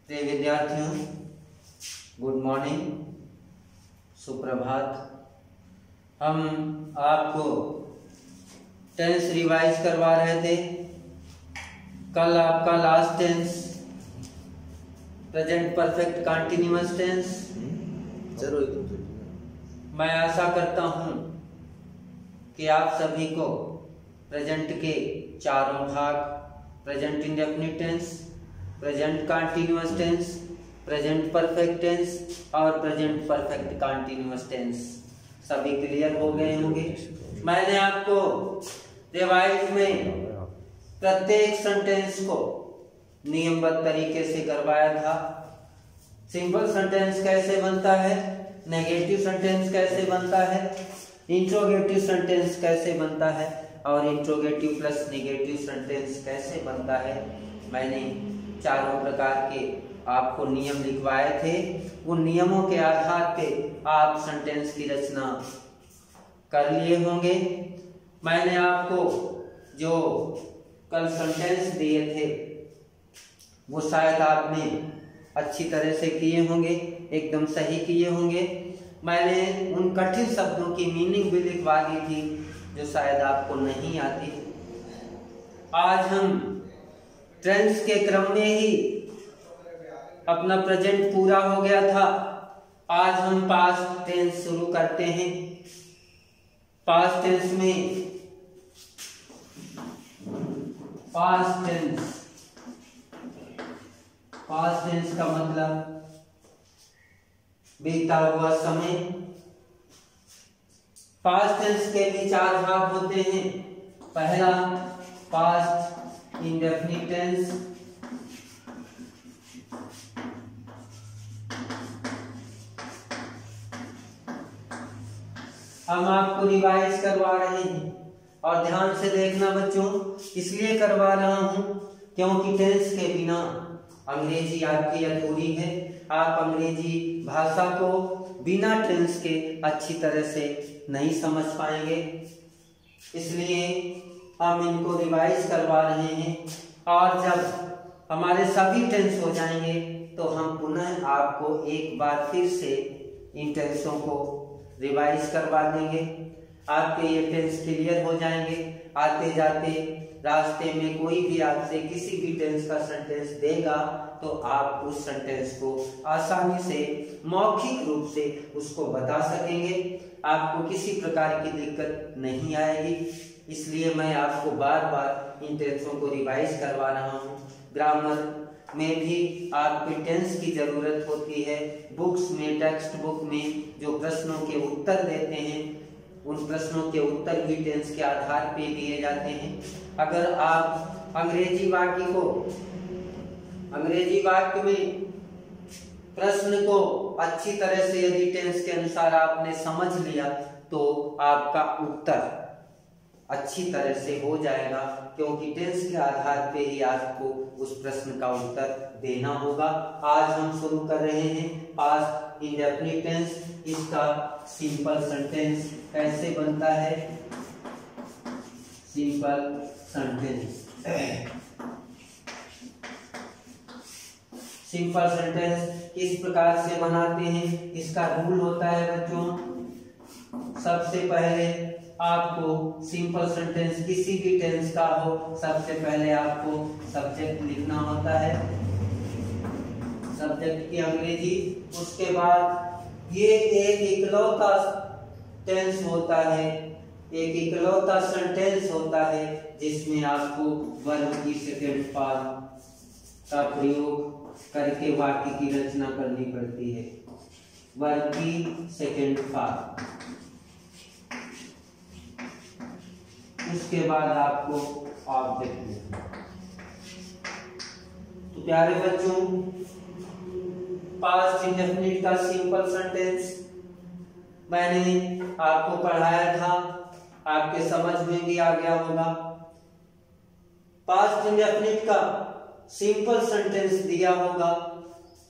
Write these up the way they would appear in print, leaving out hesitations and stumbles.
प्रिय विद्यार्थियों, good morning, सुप्रभात। हम आपको टेंस रिवाइज करवा रहे थे। कल आपका last tense present perfect continuous tense. मैं आशा करता हूं कि आप सभी को प्रेजेंट के चारों भाग, present indefinite tense, present continuous tense, present perfect tense और प्रेजेंट परफेक्ट कंटीन्यूअस टेंस सभी क्लियर हो गए होंगे। मैंने आपको रिवाइज में प्रत्येक सेंटेंस को नियमबद्ध तरीके से करवाया था। सिंपल सेंटेंस कैसे बनता है, नेगेटिव सेंटेंस कैसे बनता है, इंट्रोगेटिव सेंटेंस कैसे बनता है और इंट्रोगेटिव प्लस नेगेटिव सेंटेंस कैसे बनता है। मैंने चारों प्रकार के आपको नियम लिखवाए थे। उन नियमों के आधार पे आप सेंटेंस की रचना कर लिए होंगे। मैंने आपको जो कल सेंटेंस दिए थे वो शायद आपने अच्छी तरह से किए होंगे, एकदम सही किए होंगे। मैंने उन कठिन शब्दों की मीनिंग भी लिखवा दी थी जो शायद आपको नहीं आती। आज हम टेंस के क्रम में ही अपना प्रेजेंट पूरा हो गया था। आज हम पास्ट टेंस शुरू करते हैं। पास्ट टेंस में पास्ट टेंस का मतलब बीता हुआ समय। पास्ट टेंस के भी चार भाग होते हैं। पहला पास्ट इंडेफिनिट टेंस, हम आपको रिवाइज करवा रहे हैं और ध्यान से देखना बच्चों, इसलिए करवा रहा हूं क्योंकि टेंस के बिना अंग्रेजी आपकी अधूरी है। आप अंग्रेजी भाषा को बिना टेंस के अच्छी तरह से नहीं समझ पाएंगे, इसलिए हम इनको रिवाइज करवा रहे हैं। और जब हमारे सभी टेंस हो जाएंगे तो हम पुनः आपको एक बार फिर से इन टेंसों को रिवाइज करवा देंगे। आपके ये टेंस क्लियर हो जाएंगे। आते जाते रास्ते में कोई भी आपसे किसी भी टेंस का सेंटेंस देगा तो आप उस सेंटेंस को आसानी से मौखिक रूप से उसको बता सकेंगे। आपको किसी प्रकार की दिक्कत नहीं आएगी, इसलिए मैं आपको बार बार इन टेंसों को रिवाइज करवा रहा हूँ। ग्रामर में भी आपके टेंस की जरूरत होती है। बुक्स में, टेक्स्ट बुक में जो प्रश्नों के उत्तर देते हैं उन प्रश्नों के उत्तर भी टेंस के आधार पे दिए जाते हैं। अगर आप अंग्रेजी वाक्य में प्रश्न को अच्छी तरह से यदि टेंस के अनुसार आपने समझ लिया तो आपका उत्तर अच्छी तरह से हो जाएगा, क्योंकि टेंस के आधार पे ही आपको उस प्रश्न का उत्तर देना होगा। आज हम शुरू कर रहे हैं पास्ट इंडेफिनिट टेंस। इसका सिंपल सेंटेंस कैसे बनता है। सिंपल सेंटेंस किस प्रकार से बनाते हैं, इसका रूल होता है बच्चों। सबसे पहले आपको सिंपल सेंटेंस किसी भी टेंस का हो, सबसे पहले आपको सब्जेक्ट लिखना होता है, सब्जेक्ट की अंग्रेजी। उसके बाद ये एक इकलौता टेंस होता है, एक इकलौता सेंटेंस होता है जिसमें आपको वर्ब की सेकंड फॉर्म का प्रयोग करके वाक्य की रचना करनी पड़ती है। वर्ब की सेकंड फॉर्म। उसके बाद आपको ऑब्जेक्ट लिखना। तो प्यारे बच्चों, पास्ट इंडेफिनिट का सिंपल सेंटेंस मैंने आपको पढ़ाया था, आपके समझ में भी आ गया होगा। पास्ट इंडेफिनिट का सिंपल सेंटेंस दिया होगा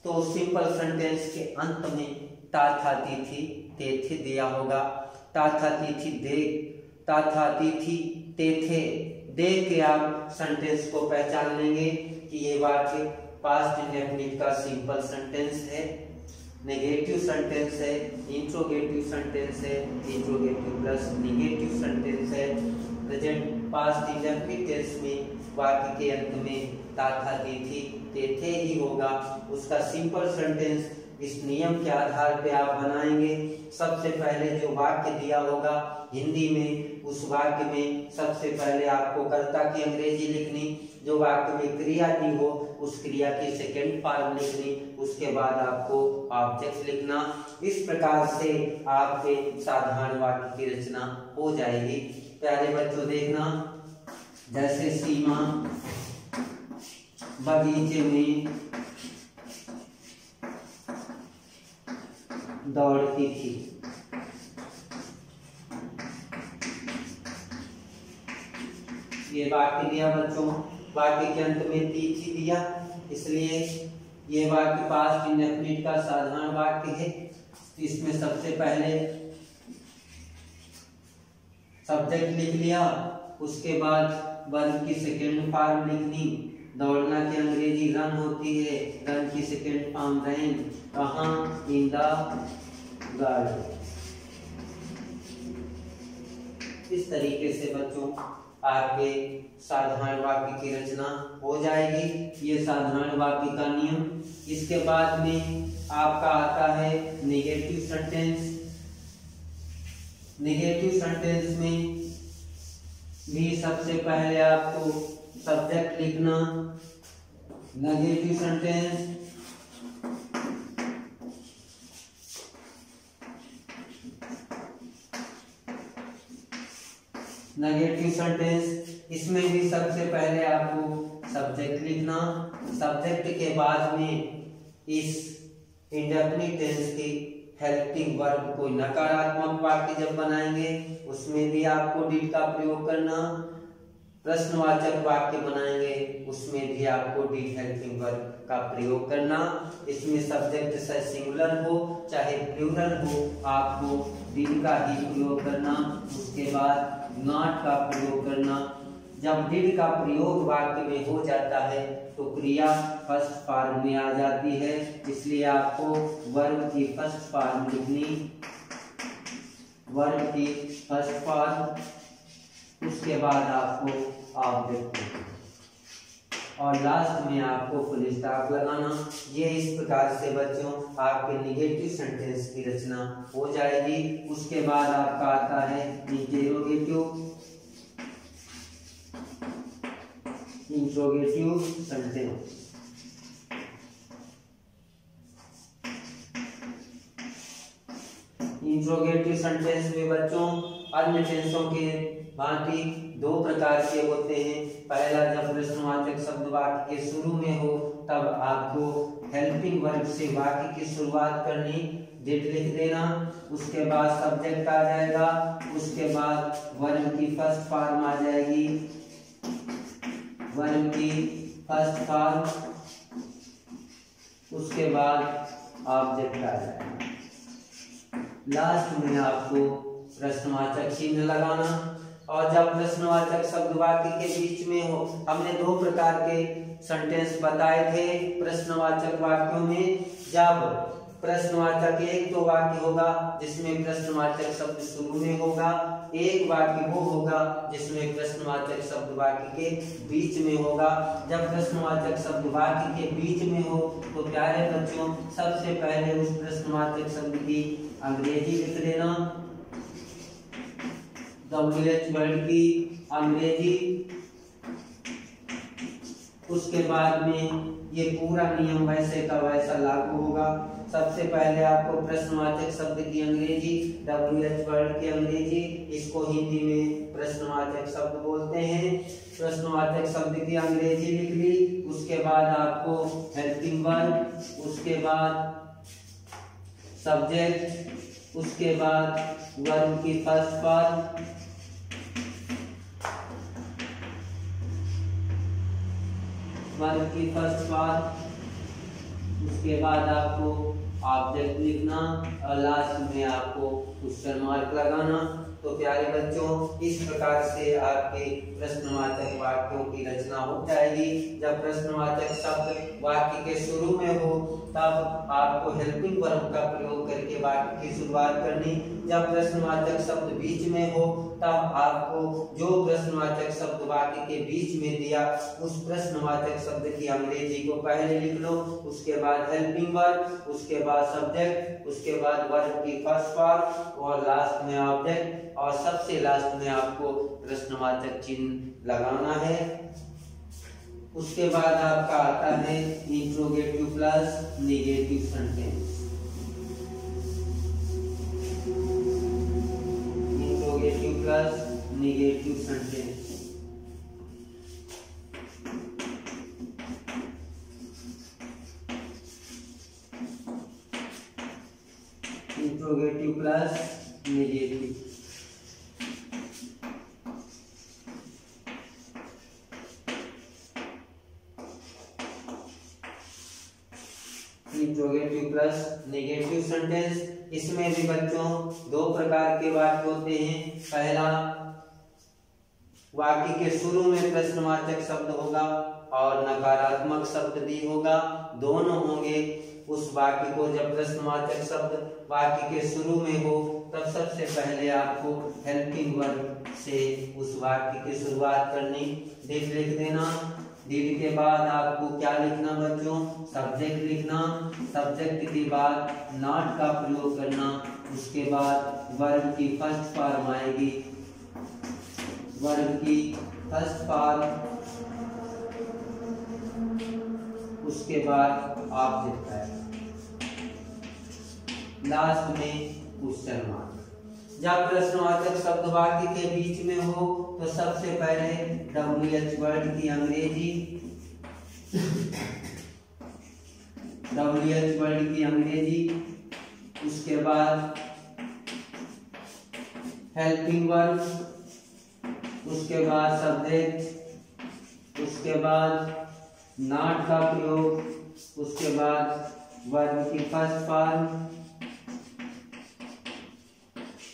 तो सिंपल सेंटेंस के अंत में ता था तिथि तेथे दिया होगा। ता था तिथि दे, ता था तिथि तेथे दे के आप सेंटेंस को पहचान लेंगे कि ये वाक्य पास्ट इंडेफिनिट का सिंपल सेंटेंस है, नेगेटिव सेंटेंस है, इंट्रोगेटिव सेंटेंस है, इंट्रोगेटिव प्लस नेगेटिव सेंटेंस है। प्रेजेंट पास्ट इंडेफिनिट टेंस में वाक्य के अंत में ता था थे ही होगा। उसका सिंपल सेंटेंस इस नियम के आधार पे आप बनाएंगे। सबसे पहले जो वाक्य दिया होगा हिंदी में, उस वाक्य में सबसे पहले आपको कर्ता की अंग्रेजी लिखनी, जो वाक्य में क्रिया दी हो उस क्रिया की सेकंड फॉर्म लिखनी, उसके बाद आपको ऑब्जेक्ट लिखना। इस प्रकार से आपके साधारण वाक्य की रचना हो जाएगी। प्यारे बच्चों देखना, जैसे सीमा बगीचे में दौड़ती थी। ये वाक्य दिया बच्चों, वाक्य के अंत में थी दिया, इसलिए ये वाक्य पास्ट इंडेफिनिट का साधारण वाक्य है। इसमें सबसे पहले सब्जेक्ट लिख लिया, उसके बाद वर्ब की सेकंड फॉर्म लिखनी। दौड़ना की अंग्रेजी रन होती है, रन की सेकंड फॉर्म रैन। कहाँ? In the garden. इस तरीके से बच्चों आपके साधारण वाक्य की रचना हो जाएगी। ये साधारण वाक्य का नियम। इसके बाद में आपका आता है नेगेटिव सेंटेंस। नेगेटिव सेंटेंस में भी सबसे पहले आपको सब्जेक्ट लिखना। नेगेटिव सेंटेंस इसमें भी सबसे पहले आपको सब्जेक्ट लिखना। सब्जेक्ट के बाद में इस इंडेफिनिट टेंस की हेल्पिंग वर्ब, कोई नकारात्मक वाक्य जब बनाएंगे उसमें भी आपको डिड का प्रयोग करना। प्रश्नवाचक वाक्य बनाएंगे उसमें भी आपको डिड हेल्पिंग वर्ब का प्रयोग करना। इसमें सब्जेक्ट से सिंगुलर हो चाहे प्लूरल हो, आपको डिड का ही प्रयोग करना। उसके बाद नॉट का प्रयोग करना। जब डिड का प्रयोग वाक्य में हो जाता है तो क्रिया फर्स्ट फॉर्म में आ जाती है, इसलिए आपको वर्ब की फर्स्ट फॉर्म लिखनी। वर्ब की फर्स्ट फॉर्म, उसके बाद आपको ऑब्जेक्ट और लास्ट में आपको फुल स्टॉप लगाना। ये इस प्रकार से बच्चों आपके नेगेटिव सेंटेंस की रचना हो जाएगी। उसके बाद आपका आता है इंट्रोगेटिव सेंटेंस। इंट्रोगेटिव सेंटेंस में बच्चों अन्य टेंसों के भांति दो प्रकार के होते हैं। पहला, जब प्रश्नवाचक शब्द वाक्य के शुरू में हो तब आपको हेल्पिंग वर्ब से वाक्य की शुरुआत करनी, डिड लिख देना। उसके बाद सब्जेक्ट आ जाएगा, उसके बाद वर्ब की फर्स्ट फॉर्म आ जाएगी, वर्ब की फर्स्ट फॉर्म, उसके बाद ऑब्जेक्ट आ जाएगा। लास्ट में आपको प्रश्नवाचक चिन्ह लगाना। और जब प्रश्नवाचक शब्द वाक्य के बीच में हो, हमने दो प्रकार के सेंटेंस बताए थे प्रश्नवाचक वाक्यों में। जब प्रश्नवाचक एक तो वाक्य होगा जिसमें प्रश्नवाचक शब्द शुरू में होगा, एक वाक्य वो होगा जिसमें प्रश्नवाचक शब्द वाक्य के बीच में होगा। जब प्रश्नवाचक शब्द वाक्य के बीच में हो तो प्यारे बच्चों सबसे पहले उस प्रश्नवाचक शब्द की अंग्रेजी लिख देना, WH वर्ड की अंग्रेजी। उसके बाद में ये पूरा नियम वैसे का वैसा लागू होगा। सबसे पहले आपको प्रश्नवाचक शब्द की अंग्रेजी, WH वर्ड की अंग्रेजी, इसको हिंदी में प्रश्नवाचक शब्द बोलते हैं। प्रश्नवाचक शब्द की अंग्रेजी लिख ली, उसके बाद आपको हेल्पिंग वर्ब, उसके बाद सब्जेक्ट, उसके बाद वर्ब की फर्स्ट फॉर्म, वर्ब की फर्स्ट फॉर्म, उसके बाद आपको ऑब्जेक्ट लिखना और लास्ट में आपको क्वेश्चन मार्क लगाना। तो प्यारे बच्चों, इस प्रकार से आपके प्रश्नवाचक वाक्यों की रचना हो जाएगी। जब प्रश्नवाचक शब्द वाक्य के शुरू में हो तब आपको हेल्पिंग वर्ब का प्रयोग करके वाक्य की शुरुआत करनी। जब प्रश्नवाचक शब्द बीच में हो तब आपको जो प्रश्नवाचक शब्द वाक्य के बीच में दिया उस प्रश्नवाचक शब्द की अंग्रेजी को पहले लिख लो, उसके बाद हेल्पिंग वर्ब, उसके बाद सब्जेक्ट, उसके बाद वर्ब की फर्स्ट फॉर्म और लास्ट में ऑब्जेक्ट और सबसे लास्ट में आपको प्रश्नवाचक चिन्ह लगाना है। उसके बाद आपका आता है interrogative plus negative sentence. Interrogative plus negative sentence. Interrogative plus negative. Interrogative plus negative sentence. इसमें भी बच्चों दो प्रकार के वाक्य होते हैं। पहला, वाक्य के शुरू में प्रश्नवाचक शब्द होगा और नकारात्मक शब्द भी होगा, दोनों होंगे। उस वाक्य को जब प्रश्नवाचक शब्द वाक्य के शुरू में हो तब सबसे पहले आपको हेल्पिंग वर्ब से उस वाक्य की शुरुआत करनी। डिड लिख देना। डिड के बाद आपको क्या लिखना बच्चों? सब्जेक्ट लिखना। सब्जेक्ट के बाद नॉट का प्रयोग करना। उसके बाद वर्ब की फर्स्ट फॉर्म आएगी, वर्ब की फर्स्ट फॉर्म, उसके बाद ऑब्जेक्ट है, लास्ट में क्वेश्चन मार्क। जब प्रश्नवाचक शब्द वाक्य के बीच में हो तो सबसे पहले WH वर्ड की अंग्रेजी, WH वर्ड की अंग्रेजी, उसके बाद हेल्पिंग वर्ब, उसके बाद सब्जेक्ट, उसके बाद नॉट का प्रयोग, उसके बाद वर्ब की फर्स्ट फॉर्म,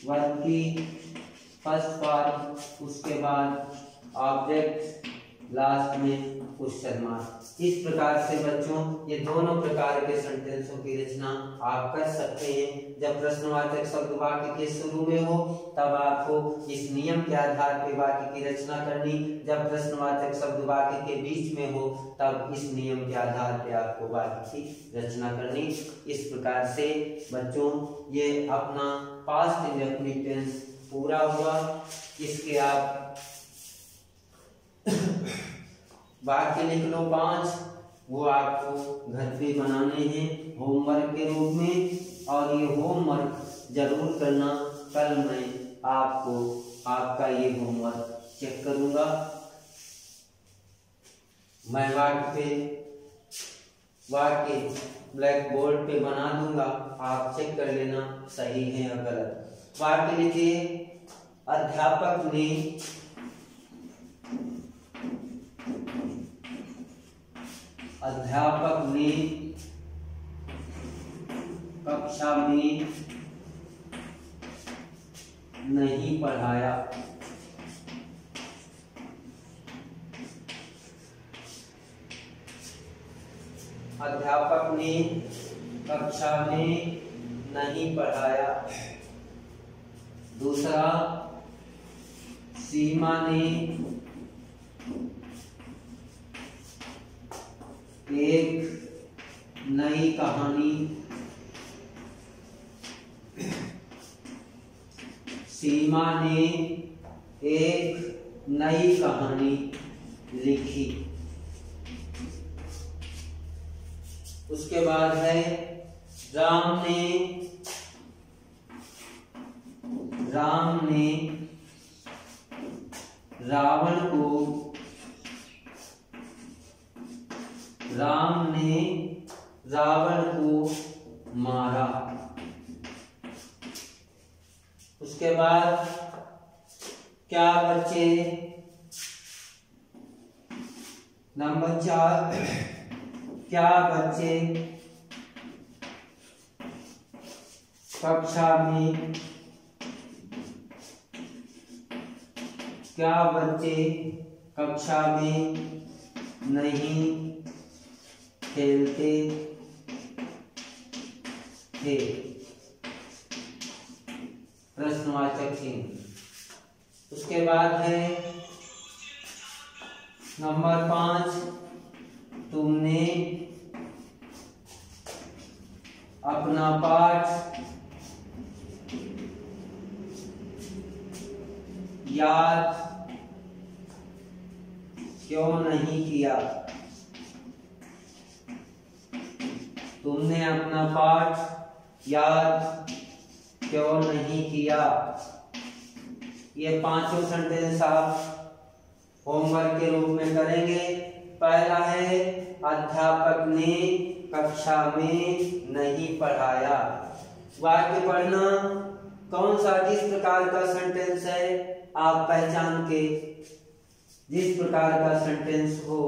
वर्ब की फर्स्ट फॉर्म, उसके बाद ऑब्जेक्ट, लास्ट में क्वेश्चन मार्क। इस प्रकार से बच्चों ये दोनों प्रकार के सेंटेंसों की रचना आप कर सकते हैं। जब प्रश्नवाचक शब्द वाक्य के शुरू में हो तब आपको इस नियम के आधार पर वाक्य की रचना करनी। जब प्रश्नवाचक शब्द वाक्य के बीच में हो तब इस नियम के आधार पर आपको वाक्य की रचना करनी। इस प्रकार से बच्चों ये अपना पास्ट इंडेफिनिट टेंस पूरा हुआ। इसके आप वाक्य लिख लो 5, वो आपको घर पे बनाने हैं होमवर्क के रूप में, और ये होमवर्क जरूर करना। कल मैं आपको आपका ये होमवर्क चेक करूंगा। मैं वाक्य ब्लैक बोर्ड पे बना दूंगा, आप चेक कर लेना सही है या गलत। वाक्य लिखिए, अध्यापक ने कक्षा में नहीं पढ़ाया। अध्यापक ने कक्षा में नहीं पढ़ाया। दूसरा, सीमा ने एक नई कहानी लिखी। उसके बाद है राम ने रावण को मारा। उसके बाद क्या बच्चे? नंबर 4, क्या बच्चे कक्षा में क्या बच्चे कक्षा में नहीं खेलते थे? प्रश्नवाचक चिन्ह। उसके बाद है नंबर 5, तुमने अपना पाठ याद क्यों नहीं किया? तुमने अपना पाठ याद क्यों नहीं किया? ये पांचों सेंटेंस आप होमवर्क के रूप में करेंगे। पहला है अध्यापक ने कक्षा में नहीं पढ़ाया। वाक्य पढ़ना, कौन सा जिस प्रकार का सेंटेंस है आप पहचान के जिस प्रकार का सेंटेंस हो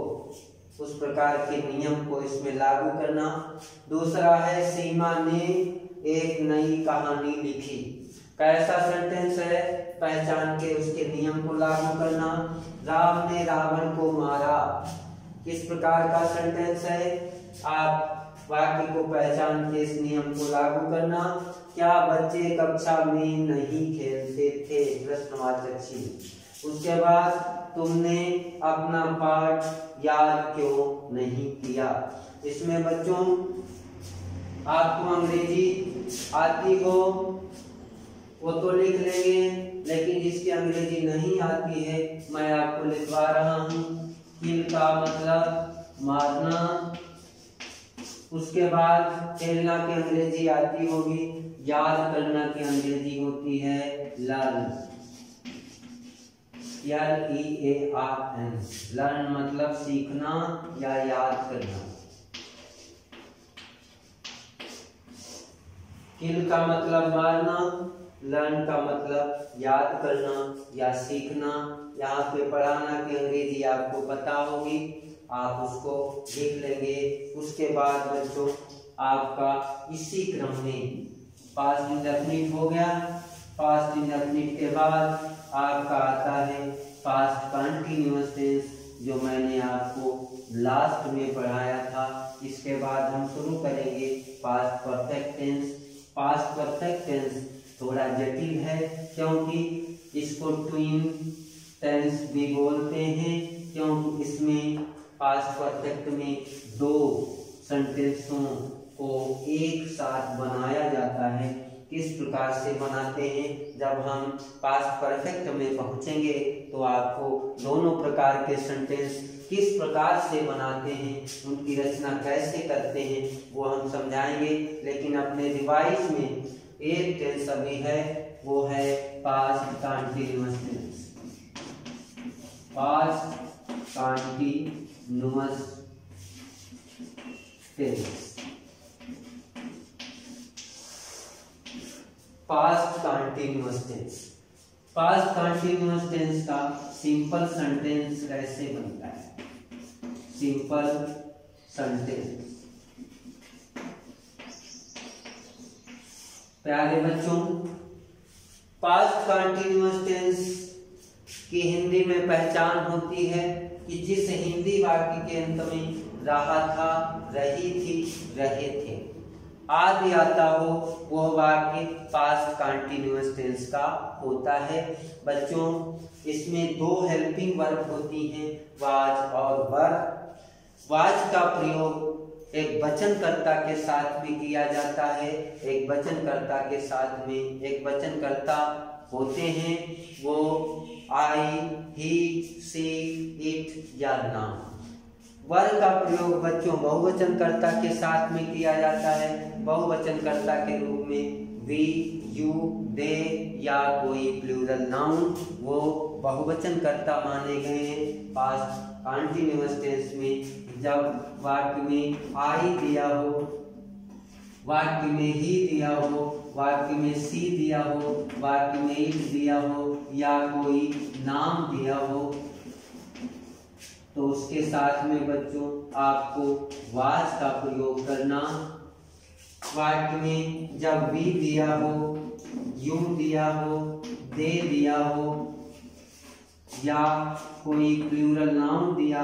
उस प्रकार के नियम को इसमें लागू करना। दूसरा है सीमा ने एक नई कहानी लिखी। कैसा सेंटेंस है पहचान के उसके नियम को लागू करना। राम ने रावण को मारा, किस प्रकार का सेंटेंस है आप वाक्य को पहचान के इस नियम को लागू करना। क्या बच्चे कक्षा में नहीं खेलते थे? प्रश्नवाचक चिन्ह। उसके बाद तुमने अपना पाठ याद क्यों नहीं किया? इसमें बच्चों आपको अंग्रेजी आती हो वो तो लिख लेंगे, लेकिन जिसकी अंग्रेजी नहीं आती है मैं आपको लिखवा रहा हूँ। किल का मतलब मारना। उसके बाद खेलना की अंग्रेजी आती होगी, याद करना की अंग्रेजी होती है लर्न, LEARN। लर्न मतलब सीखना या याद करना। किल का मतलब मारना, लर्न का मतलब याद करना या सीखना। यहाँ पे पढ़ाना की अंग्रेजी आपको पता होगी, आप उसको लिख लेंगे। उसके बाद बच्चों आपका इसी क्रम में पास्ट इंडेफिनिट हो गया। पास्ट इंडेफिनिट के बाद आपका आता है पास्ट कंटीन्यूअस टेंस, जो मैंने आपको लास्ट में पढ़ाया था। इसके बाद हम शुरू करेंगे past perfect tense. Past perfect tense थोड़ा जटिल है क्योंकि इसको ट्विन टेंस भी बोलते हैं, क्योंकि इसमें पास्ट परफेक्ट में दो सेंटेंसों को एक साथ बनाया जाता है। किस प्रकार से बनाते हैं जब हम पास्ट परफेक्ट में पहुंचेंगे तो आपको दोनों प्रकार के सेंटेंस किस प्रकार से बनाते हैं, उनकी रचना कैसे करते हैं वो हम समझाएंगे। लेकिन अपने डिवाइस में एक टेंस अभी है, वो है past continuous tense. Past continuous tense. Past continuous tense. Past continuous tense का सिंपल सेंटेंस कैसे बनता है? Simple sentence. प्यारे बच्चों, पास्ट कंटीन्यूअस टेंस की हिंदी में पहचान होती है कि जिस हिंदी वाक्य के अंत में रहा था, रही थी, रहे थे आदि आता हो वह वाक्य पास्ट कंटीन्यूअस टेंस का होता है। बच्चों इसमें दो हेल्पिंग वर्ब होती हैं, वाज और वर। वाज का प्रयोग एक वचनकर्ता के साथ भी किया जाता है। एक वचनकर्ता के साथ में एक वचनकर्ता होते हैं, वो आई, ही, सी, इट या नाम। वर का प्रयोग बच्चों बहुवचनकर्ता के साथ में किया जाता है। बहुवचनकर्ता के रूप में वी, यू, दे या कोई प्लूरल नाउन वो बहुवचनकर्ता माने गए हैं। पास्ट कंटीन्यूअस टेंस में जब वाक्य में आई दिया हो, वाक्य में ही दिया हो, वाक्य में सी दिया हो, वाक्य में इट दिया हो या कोई नाम दिया हो तो उसके साथ में बच्चों आपको वाज का प्रयोग करना। वाक्य में जब वी दिया हो, यू दिया हो, दे दिया हो या कोई प्लूरल नाउन दिया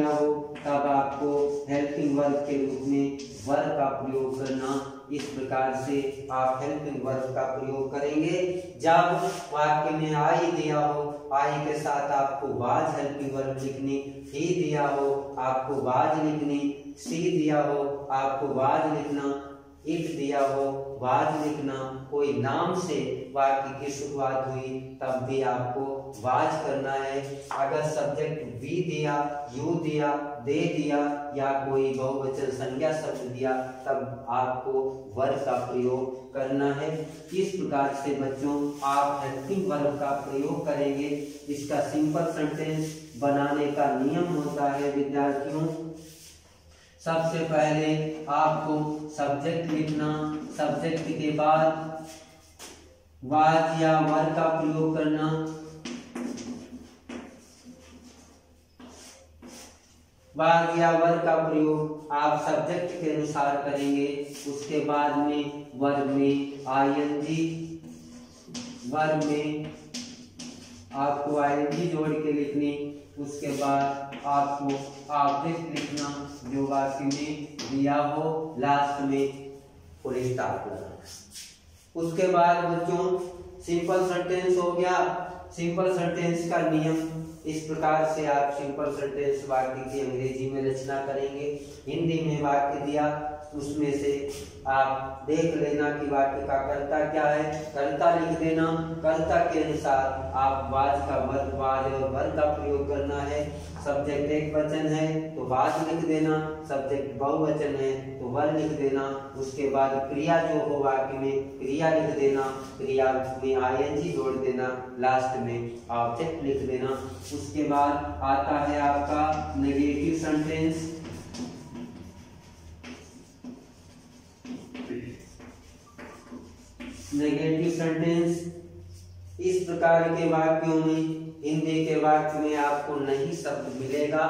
हो तब आपको हेल्पिंग वर्ब के रूप में वर्ब का प्रयोग करना। इस प्रकार से आप हेल्पिंग वर्ब का प्रयोग करेंगे। जब वाक्य में आई दिया हो, आई के साथ आपको वाज हेल्पिंग वर्ब लिखनी, ही दिया हो आपको वाज लिखनी, सी दिया हो आपको वाज लिखना, इट दिया हो वाज लिखना। कोई नाम से वाक्य की शुरुआत हुई तब भी आपको वाज करना है। अगर सब्जेक्ट वी दिया, यू दिया, दे दिया या कोई बहुवचन संज्ञा शब्द दिया तब आपको वर्ब का प्रयोग करना है। इस प्रकार से बच्चों आप हेल्पिंग वर्ब का प्रयोग करेंगे। इसका सिंपल सेंटेंस बनाने का नियम होता है विद्यार्थियों, सबसे पहले आपको सब्जेक्ट लिखना, सब्जेक्ट के बाद वाज या वर का प्रयोग करना, वाज या वर का प्रयोग आप सब्जेक्ट के अनुसार करेंगे। उसके बाद में वर्ब में आईएनजी, वर्ब में आपको आईएनजी जोड़ के लिखनी। उसके बाद आपको ऑब्जेक्ट लिखना जो वाक्य में दिया हो, लास्ट में फुल स्टॉप लगाना। उसके बाद बच्चों सिंपल सेंटेंस हो गया। सिंपल सेंटेंस का नियम इस प्रकार से आप सिंपल सेंटेंस वाक्य की अंग्रेजी में रचना करेंगे। हिंदी में वाक्य दिया उसमें से आप देख लेना कि वाक्य का कर्ता क्या है, कर्ता लिख देना। कर्ता के अनुसार आप वाज का वर्ब, वाज और वर्ब का प्रयोग करना है। सब्जेक्ट एक वचन है तो वाज लिख देना, सब्जेक्ट बहुवचन है तो वर लिख देना। उसके बाद क्रिया जो हो वाक्य में क्रिया लिख देना, क्रिया में आईएनजी जोड़ देना, लास्ट में ऑब्जेक्ट लिख देना। उसके बाद आता है आपका नेगेटिव सेंटेंस। नेगेटिव सेंटेंस इस प्रकार के वाक्यों में, हिंदी के वाक्य में आपको नहीं शब्द मिलेगा।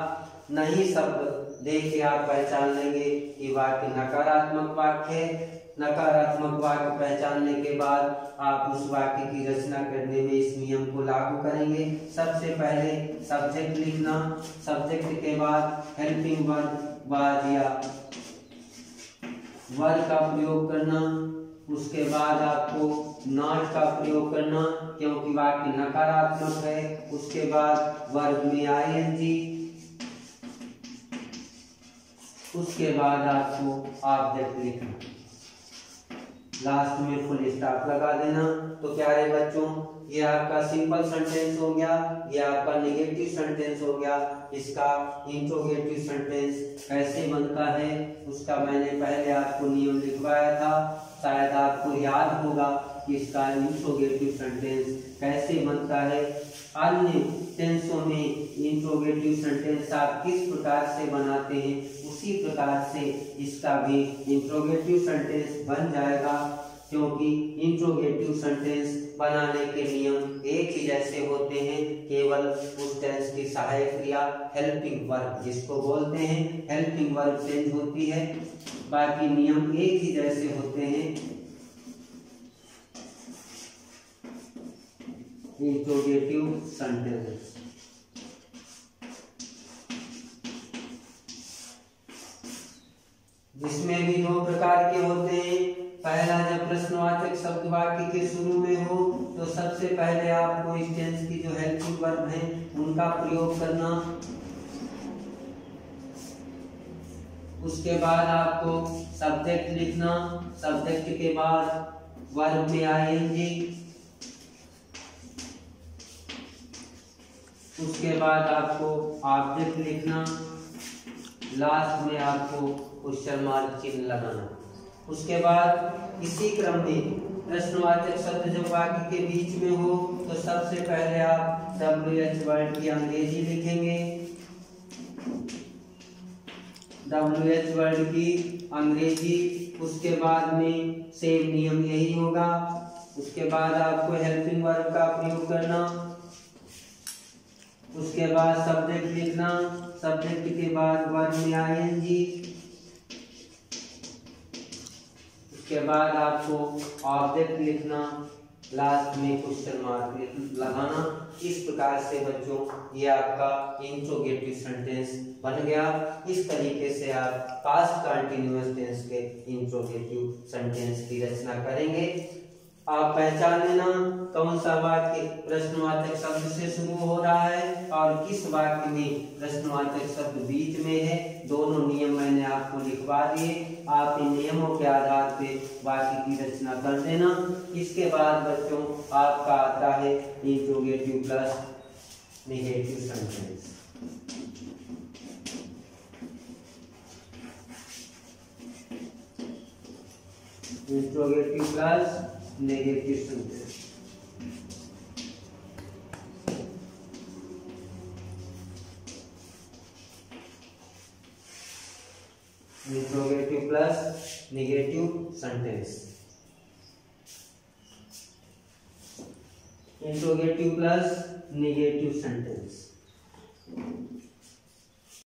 नहीं शब्द देख के आप पहचान लेंगे कि वाक्य नकारात्मक वाक्य है। नकारात्मक वाक्य पहचानने के बाद आप उस वाक्य की रचना करने में इस नियम को लागू करेंगे। सबसे पहले सब्जेक्ट लिखना, सब्जेक्ट के बाद हेल्पिंग वर्ब वाज या वर का प्रयोग करना। उसके बाद आपको नॉट का प्रयोग करना क्योंकि वाक्य नकारात्मक है। उसके बाद वर्ब में आईएनजी, उसके बाद आपको ऑब्जेक्ट लिखना, लास्ट में फुल स्टॉप लगा देना। तो प्यारे बच्चों ये आपका सिंपल सेंटेंस हो गया, ये आपका नेगेटिव सेंटेंस हो गया। इसका इंट्रोगेटिव सेंटेंस कैसे बनता है उसका मैंने पहले आपको नियम लिखवाया था, शायद आपको याद होगा कि इसका इंट्रोगेटिव सेंटेंस कैसे बनता है। अन्य टेंसों में इंट्रोगेटिव सेंटेंस आप किस प्रकार से बनाते हैं उसी प्रकार से इसका भी इंट्रोगेटिव सेंटेंस बन जाएगा, क्योंकि इंट्रोगेटिव सेंटेंस बनाने के नियम एक ही जैसे होते हैं। केवल उस टेंस की सहायक क्रिया हेल्पिंग वर्ब जिसको बोलते हैं हेल्पिंग वर्ब चेंज होती है, बाकी नियम एक ही जैसे होते हैं। इंट्रोगेटिव सेंटेंस जिसमें भी दो प्रकार के होते हैं। पहला जब प्रश्नवाचक शब्द वाक्य के शुरू में हो तो सबसे पहले आपको इस टेंस की जो हेल्पिंग वर्ब है उनका प्रयोग करना। उसके बाद आपको सब्जेक्ट लिखना, सब्जेक्ट के बाद वर्ब में आईएनजी, उसके बाद आपको ऑब्जेक्ट लिखना, लास्ट में आपको क्वेश्चन मार्क चिन्ह लगाना। उसके बाद इसी क्रम में प्रश्नवाचक शब्द जब वाक्य के बीच में हो तो सबसे पहले आप WH वर्ड की अंग्रेजी लिखेंगे, WH वर्ड की अंग्रेजी। उसके बाद में सेम नियम यही होगा। उसके बाद आपको हेल्पिंग वर्ब का प्रयोग करना, उसके बाद सब्जेक्ट लिखना, सब्जेक्ट के बाद वर्ब में आईएनजी, उसके बाद आपको ऑब्जेक्ट लिखना, लास्ट में क्वेश्चन मार्क लगाना। इस प्रकार से बच्चों ये आपका इंट्रोगेटिव सेंटेंस बन गया। इस तरीके से आप पास्ट कंटीन्यूअस टेंस के इंट्रोगेटिव सेंटेंस की रचना करेंगे। आप पहचान लेना कौन सा वाक्य प्रश्नवाचक शब्द से शुरू हो रहा है और किस वाक्य में प्रश्नवाचक शब्द बीच में है। दोनों नियम मैंने आपको लिखवा दिए, आप इन नियमों के आधार पे वाक्य की रचना कर देना। इसके बाद बच्चों आपका आता है interrogative plus negative sentence. Interrogative plus negative sentence. Interrogative plus negative sentence. Interrogative plus negative sentence.